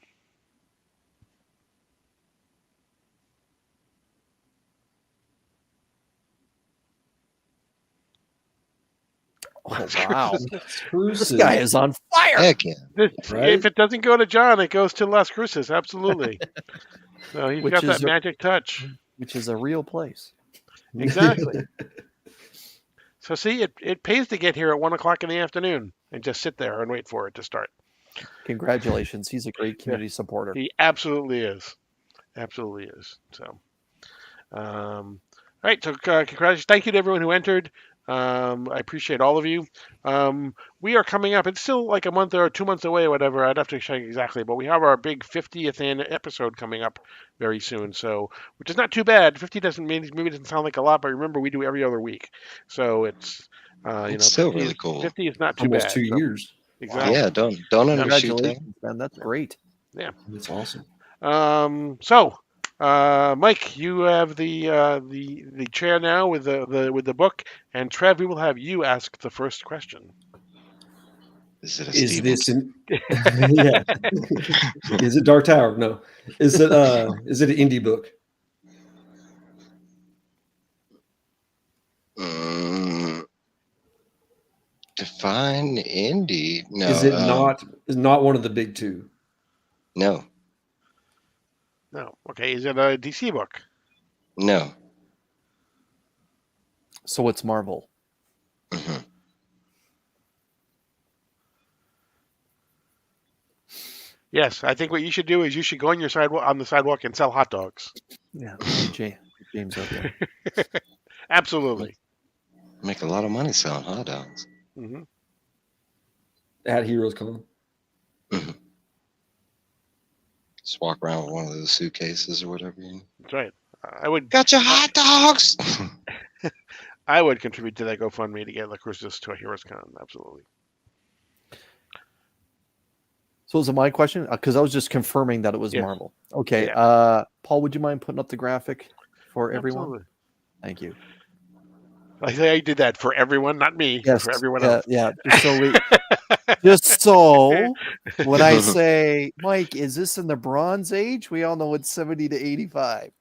Oh, wow. Cruises. This guy is on fire. Heck yeah. Right? If it doesn't go to John, it goes to Las Cruces. Absolutely. So he's Which got that is a- magic touch. Which is a real place. Exactly. So see, it pays to get here at 1 o'clock in the afternoon and just sit there and wait for it to start. Congratulations. He's a great community supporter. He absolutely is. Absolutely is. So, all right. So, congratulations. Thank you to everyone who entered. I appreciate all of you. We are coming up. It's still like a month or 2 months away or whatever. I'd have to check exactly, but we have our big 50th episode coming up very soon. So, which is not too bad. 50 doesn't mean maybe it doesn't sound like a lot, but remember we do every other week. So it's It's still really cool. 50 is not too Almost bad. 2 So, years. exactly. Yeah, don't undershoot that. Congratulations, man. That's great. That's awesome. Mike, you have the chair now with the book, and Trev, we will have you ask the first question. Is it a Is Stephen this an yeah? Is it Dark Tower? No. Is it an indie book? Define indie? No. Is it not one of the big two? No. No. Okay. Is it a DC book? No. So it's Marvel. hmm Yes. I think what you should do is you should go on the sidewalk and sell hot dogs. Yeah. James out there. Absolutely. Make a lot of money selling hot dogs. hmm At Heroes Con. Just walk around with one of those suitcases or whatever. That's right. I would. Got your hot dogs. I would contribute to that GoFundMe to get La Cruces to a Heroes Con. Absolutely. So is it my question? Because I was just confirming that it was Yes. Marvel. Okay. Yeah. Paul, would you mind putting up the graphic for everyone? Absolutely. Thank you. I say I did that for everyone, not me. Yes. For everyone else. Yeah. Just so when I say, Mike, is this in the Bronze Age? We all know it's 70 to 85.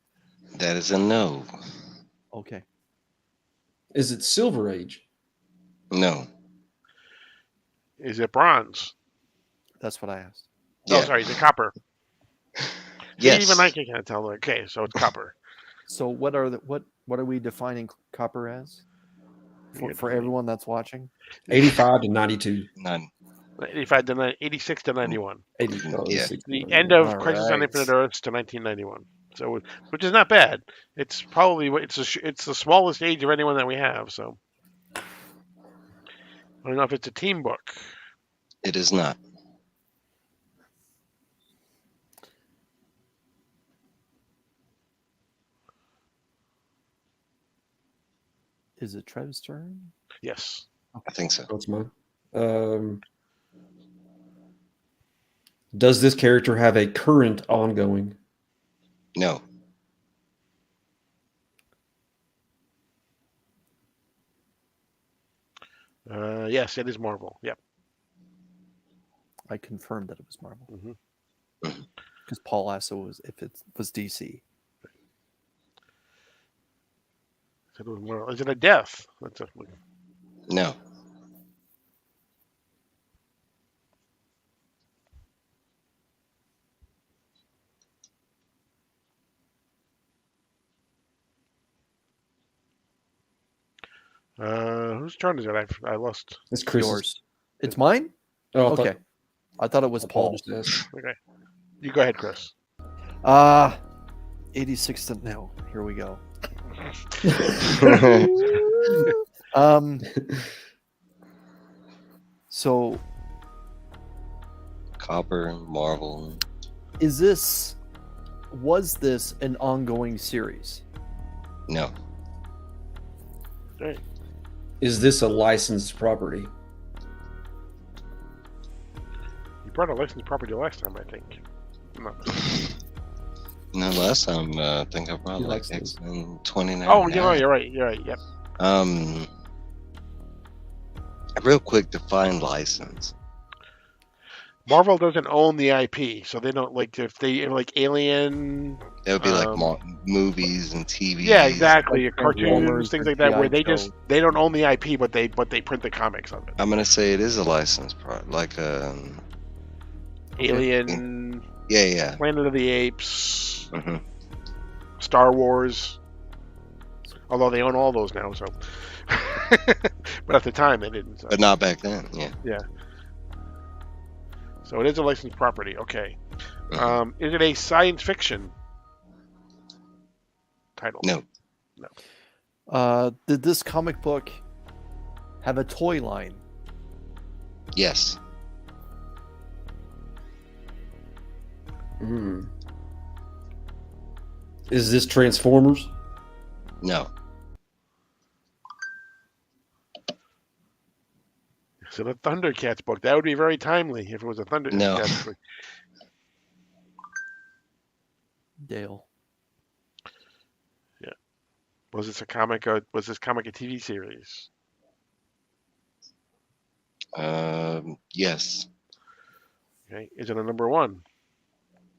That is a no. Okay. Is it Silver Age? No. Is it bronze? That's what I asked. Oh, Yeah. sorry. Is it copper? Yes. Even I can't tell. Okay, so it's copper. So what are we defining copper as for everyone that's watching? 85 to 92. None. 86 to 91. 80. Yeah. The end of All Crisis on right. Infinite Earths to 1991. So, which is not bad. It's probably it's the smallest age of anyone that we have. So, I don't know if it's a team book. It is not. Is it Trev's turn? Yes. I think so. That's mine. Does this character have a current ongoing? No. Yes, it is Marvel. Yep. I confirmed that it was Marvel hmm because Paul asked if it was DC. Is it a death? No. Whose turn is it? I lost. It's Chris's. Yours. It's mine? Oh, Okay. I thought it was Paul Paul. just asked. Okay. You go ahead, Chris. 86 to no. Here we go. So Copper, Marvel. was this an ongoing series? No. Right. Is this a licensed property? You brought a licensed property last time, I think. No. No, last time I think I brought He like likes those. X-Men 29. Oh, you're right. Yep. Real quick, define license. Marvel doesn't own the IP, so they don't like if they like Alien. That would be like Um, movies and TVs. yeah, exactly. Like Cartoons, Transformers things and like that, where G.I. they Joe. don't own the IP, but they print the comics of it. I'm gonna say it is a licensed product, like Okay. Alien, yeah. Planet of the Apes, hmm Star Wars. Although they own all those now, so. But at the time they didn't. So. But not back then. Yeah. So it is a licensed property. Okay. Mhm. Is it a science fiction title? No. Did this comic book have a toy line? Yes. Hmm. Is this Transformers? No. Is it a Thundercats book? That would be very timely if it was a No. Thundercats book. Dale. Was this a comic? Was this comic a TV series? Yes. Okay. Is it a number one?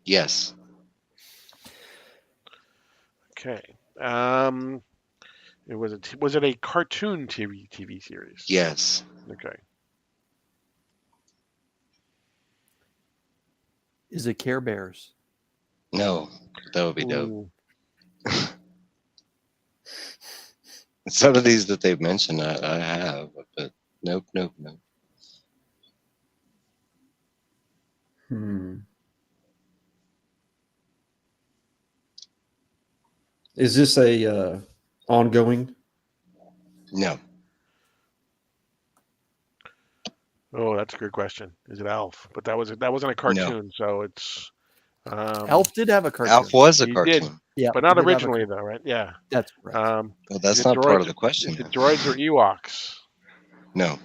Yes. Okay. Was it a cartoon TV series? Yes. Okay. Is it Care Bears? No. That would be dope. Ooh. Some of these that they've mentioned, I have, but nope. Hmm. Is this a ongoing? No. Oh, that's a good question. Is it Alf? But that wasn't a cartoon, so it's. Elf did have a cartoon. Alf was a He cartoon. did. Yeah, But not he did have a originally, cartoon. though, right? Yeah. That's correct. Um, Well, is that's it not part of droids? the question. Is it droids or Ewoks? No.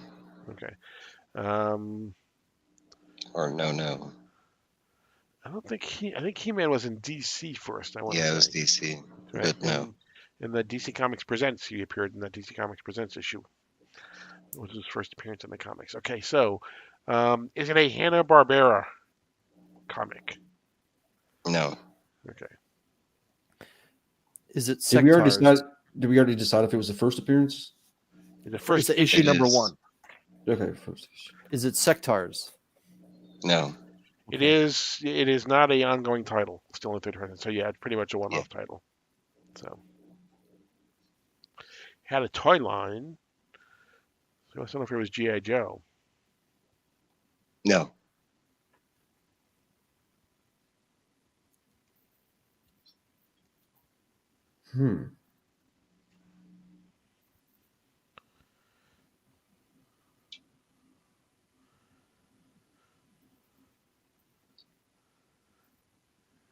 Okay. Um, Or no. I don't think I think He-Man was in DC first. I want to Yeah, it was say. DC. Right? But no. In the DC Comics Presents, he appeared in that DC Comics Presents issue. It was his first appearance in the comics. Okay, so is it a Hanna-Barbera comic? No. Okay. Is it Did we already Sectars? decide? Did we already decide if it was the first appearance? The It's first issue It number is. 1. Okay, first issue. Is it Sectars? No. It is not a ongoing title. Still in third person. So yeah, it's pretty much a one-off title. So had a toy line. So I don't know if it was G.I. Joe. No. Hmm.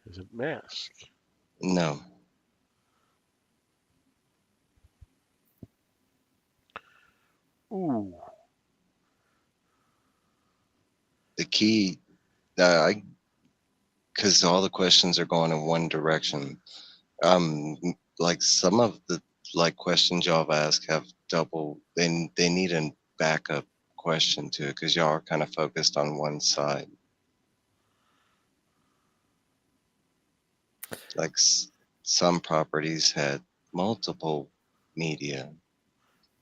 Is it Mask? No. Ooh. The key, because all the questions are going in one direction. Like some of the questions y'all have asked have double. They need a backup question to it because y'all are kind of focused on one side. Like some properties had multiple media.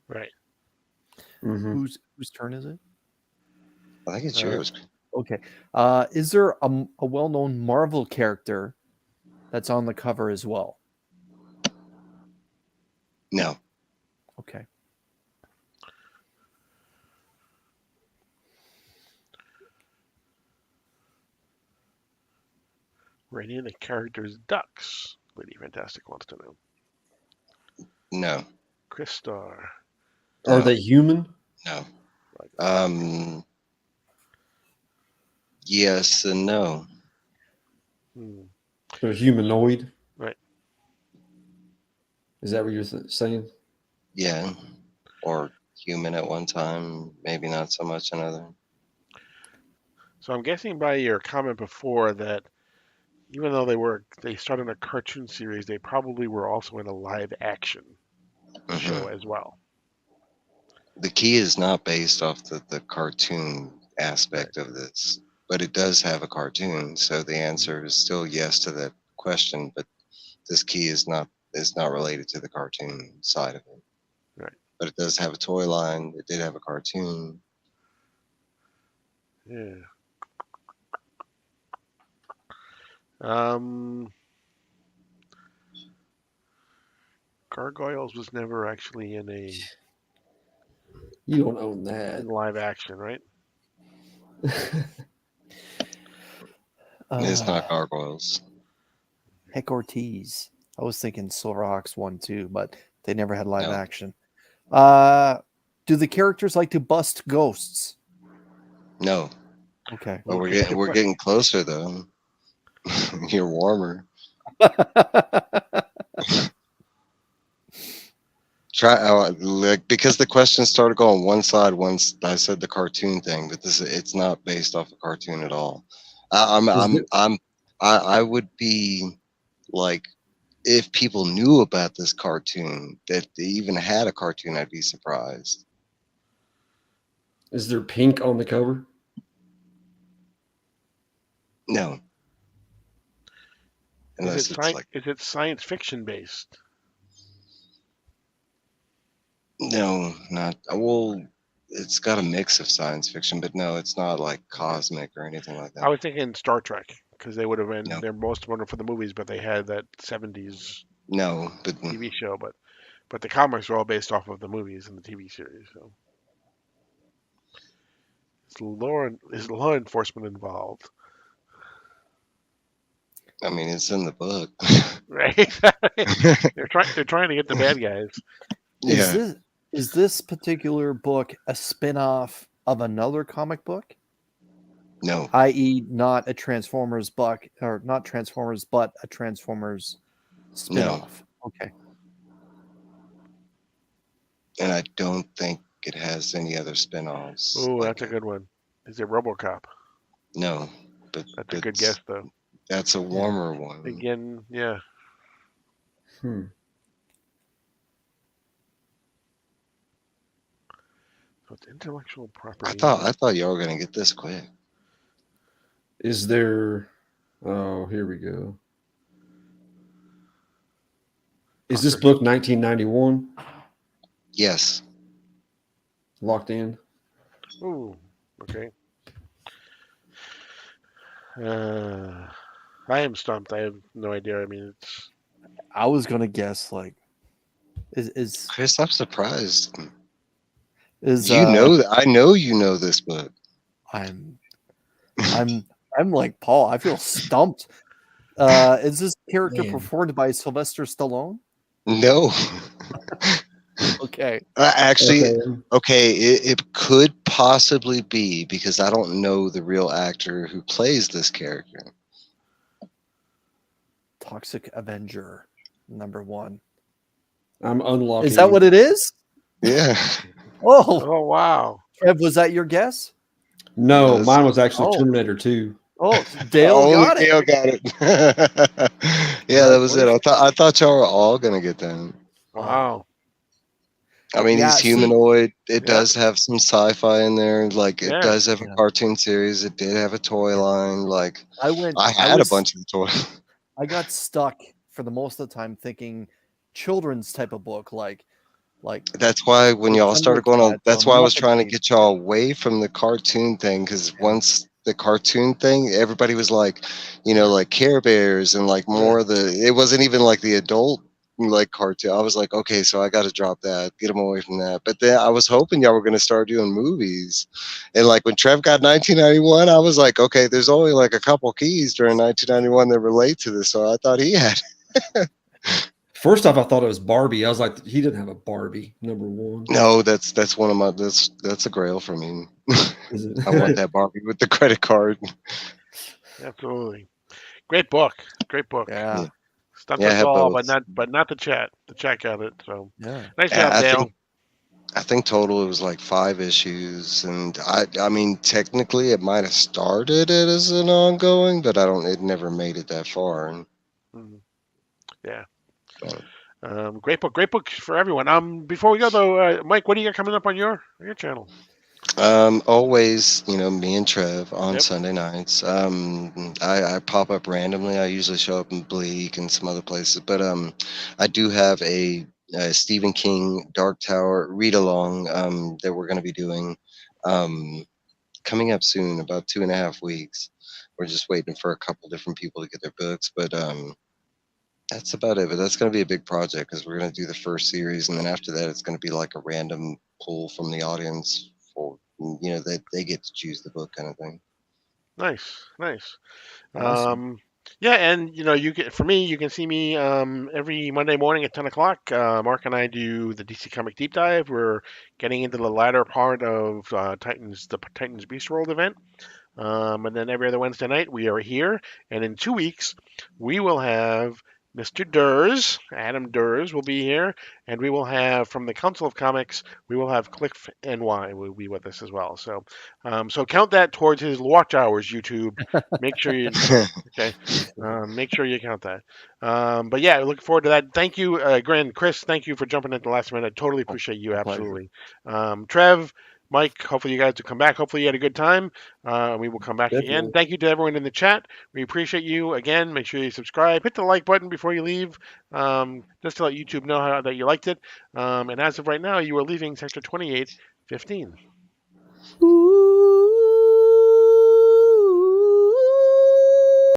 Right. Mm-hmm. Whose turn is it? I think it's Uh, yours. Okay. Is there a well-known Marvel character that's on the cover as well? No. Okay. Rating the characters ducks. Lady Fantastic wants to know. No. Chris Starr. Are No. they human? No. Yes and no. They're humanoid. Right. Is that what you're saying? Yeah. Or human at one time, maybe not so much another. So I'm guessing by your comment before that even though they started a cartoon series, they probably were also in a live action show as well. The key is not based off the cartoon aspect of this. but it does have a cartoon. So the answer is still yes to that question. But this key is not related to the cartoon side of it. Right. But it does have a toy line. It did have a cartoon. Yeah. Gargoyles was never actually in You don't own that. live action, right? It's not gargoyles. Heck Ortiz. I was thinking Silverhawks 1 too, but they never had live No. action. Do the characters like to bust ghosts? No. Okay. But we're getting closer though. You're warmer. Because the question started going one side once I said the cartoon thing, but it's not based off a cartoon at all. I would be like, if people knew about this cartoon, that they even had a cartoon, I'd be surprised. Is there pink on the cover? No. Is it science fiction based? No, not well. It's got a mix of science fiction, but no, it's not like cosmic or anything like that. I was thinking Star Trek because they would have been. No. They're most wonderful for the movies, but they had that '70s No, but TV show. But the comics are all based off of the movies and the TV series. So is law enforcement involved? I mean, it's in the book. Right. They're trying to get the bad guys. Yeah. Is this particular book a spin-off of another comic book? No. I.e., not a Transformers book, or not Transformers, but a Transformers spin-off. No. Okay. And I don't think it has any other spin-offs. Oh, that's a good one. Is it RoboCop? No, but that's a good guess, though. That's a warmer one. Again, yeah. So it's intellectual property. I thought y'all were gonna get this quick. Is there? Oh, here we go. Is this book 1991? Yes. Locked in. Ooh, okay. I am stumped. I have no idea. I mean, it's. I was gonna guess like, is Chris? I'm surprised. Is I know you know this book. I'm like Paul. I feel stumped. Is this character performed by Sylvester Stallone? No. Okay. Actually, okay, it could possibly be because I don't know the real actor who plays this character. Toxic Avenger, #1. I'm unlocking. Is that what it is? Yeah. Oh wow. Trev, was that your guess? No, mine was actually Terminator 2. Oh, Dale got it. Dale got it. Yeah, that was it. I thought y'all were all gonna get that. Wow. I mean, he's humanoid. It does have some sci-fi in there. Like, it does have a cartoon series. It did have a toy line. Like, I had a bunch of toys. I got stuck for the most of the time thinking children's type of book, like. That's why when y'all started going on, that's why I was trying to get y'all away from the cartoon thing, because once the cartoon thing, everybody was like, like Care Bears and like more of the. It wasn't even like the adult like cartoon. I was like, okay, so I got to drop that, get them away from that. But then I was hoping y'all were going to start doing movies, and like when Trev got 1991, I was like, okay, there's only like a couple keys during 1991 that relate to this, so I thought he had. First off, I thought it was Barbie. I was like, he didn't have a Barbie, #1. No, that's one of my that's a grail for me. I want that Barbie with the credit card. Absolutely. Great book. Yeah. Stumped us all, but not the chat. The chat got it. So nice job, Dale. I think total it was like 5 issues, and I mean technically it might have started it as an ongoing, but it never made it that far. Mm-hmm. Yeah. Great book for everyone. Before we go though, Mike, what do you got coming up on your channel? Always, me and Trev on Yep. Sunday nights. I pop up randomly. I usually show up in Bleak and some other places, but I do have a Stephen King Dark Tower read along that we're going to be doing um, coming up soon, about 2.5 weeks. We're just waiting for a couple different people to get their books, but that's about it. But that's going to be a big project because we're going to do the first series, and then after that, it's going to be like a random pull from the audience for that they get to choose the book kind of thing. Nice, nice. Awesome. Yeah, and you can for me, you can see me every Monday morning at 10 o'clock. Mark and I do the DC Comic Deep Dive. We're getting into the latter part of the Titans Beast World event. And then every other Wednesday night, we are here. And in 2 weeks, we will have Mr. Durs, Adam Durs will be here. And we will have, from the Council of Comics, we will have Cliff NY will be with us as well. So count that towards his watch hours, YouTube. Make sure you, okay, make sure you count that. But yeah, looking forward to that. Thank you, Gren, Chris, thank you for jumping in at the last minute. I totally Oh, appreciate you, my pleasure. absolutely. Trev, Mike, hopefully you guys will come back. Hopefully you had a good time. We will come back again. Definitely. Thank you to everyone in the chat. We appreciate you. Again, make sure you subscribe. Hit the like button before you leave, just to let YouTube know that you liked it. And as of right now, you are leaving Sector 2815.